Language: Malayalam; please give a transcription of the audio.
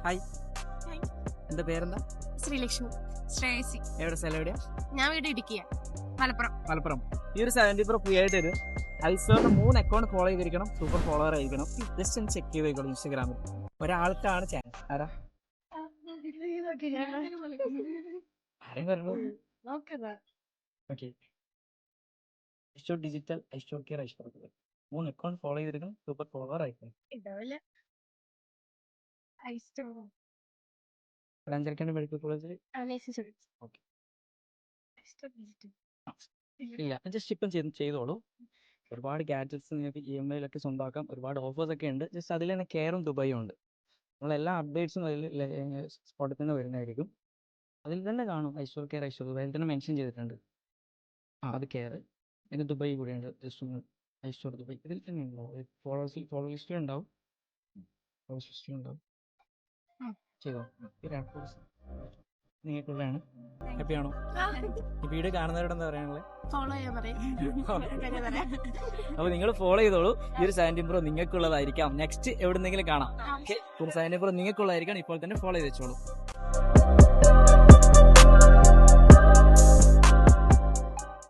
ഹായ്, എന്താ പേരെന്താ? ശ്രീലക്ഷ്മി. ശ്രേയസി. എവിടെ സ്ഥലം എവിടെയാ? ഞാൻ വീട് ഇടുക്കിയ മലപ്പുറം. മലപ്പുറം. ഈ ഒരു 70 Pro ഫ്രീ ആയിട്ട് വരും. ഐസോറിന് 3 അക്കൗണ്ട് ഫോളോ ചെയ്തിരിക്കണം, സൂപ്പർ ഫോളോവർ ആയിരിക്കണം. ജസ്റ്റ് ഒന്ന് ചെക്ക് ചെയ്തേക്കോളൂ ഇൻസ്റ്റാഗ്രാമിൽ. ഒരാൾക്കാണ് ചാൻസ്. ആരാ ആരെയും വരണോ? ഓക്കെ. ഐഷോ ഡിജിറ്റൽ, ഐഷോ കെയർ, ഐഷോ 3 അക്കൗണ്ട് ഫോളോ ചെയ്തിരിക്കണം, സൂപ്പർ ഫോളോവർ ആയിരിക്കണം. അഞ്ചരക്കണ്ടി മെഡിക്കൽ കോളേജിൽ ഓക്കെ. ഇല്ല, ജസ്റ്റ് ഇപ്പം ചെയ്തോളൂ. ഒരുപാട് ഗാഡ്ജറ്റ്സ് നിങ്ങൾക്ക് EMI ഒക്കെ സ്വന്തമാക്കാം. ഒരുപാട് ഓഫേഴ്സ് ഒക്കെ ഉണ്ട്. ജസ്റ്റ് അതിൽ തന്നെ കെയറും ദുബായും ഉണ്ട്. നമ്മളെല്ലാ അപ്ഡേറ്റ്സും അതിൽ സ്പോട്ടിൽ തന്നെ വരുന്നതായിരിക്കും. അതിൽ തന്നെ കാണും ഐശ്വർ കെയർ, ഐശ്വർ ദുബായിൽ തന്നെ മെൻഷൻ ചെയ്തിട്ടുണ്ട്. അത് കെയർ, പിന്നെ ദുബായ് കൂടെയുണ്ട്. ജസ്റ്റ് ഒന്ന് ഐശ്വർ ദുബായ് ഇതിൽ തന്നെ ഉണ്ടാവും. ഫോളോ ലിസ്റ്റിൽ ഉണ്ടാവും. ചെയ്തോ. നിങ്ങൾക്കുള്ളതാണ്. ഹാപ്പിയാണോ? ഈ വീഡിയോ കാണുന്നവരോട് എന്താ പറയാനുള്ളത്? ഫോളോ ചെയ്യാൻ പറയാം. അപ്പൊ നിങ്ങൾ ഫോളോ ചെയ്തോളൂ. ഈ ഒരു 70 Pro നിങ്ങൾക്കുള്ളതായിരിക്കാം. നെക്സ്റ്റ് എവിടെന്നെങ്കിലും കാണാം. Okay, 70 Pro നിങ്ങൾക്കുള്ളതായിരിക്കാം. ഇപ്പോൾ തന്നെ ഫോളോ ചെയ്ത് വെച്ചോളൂ.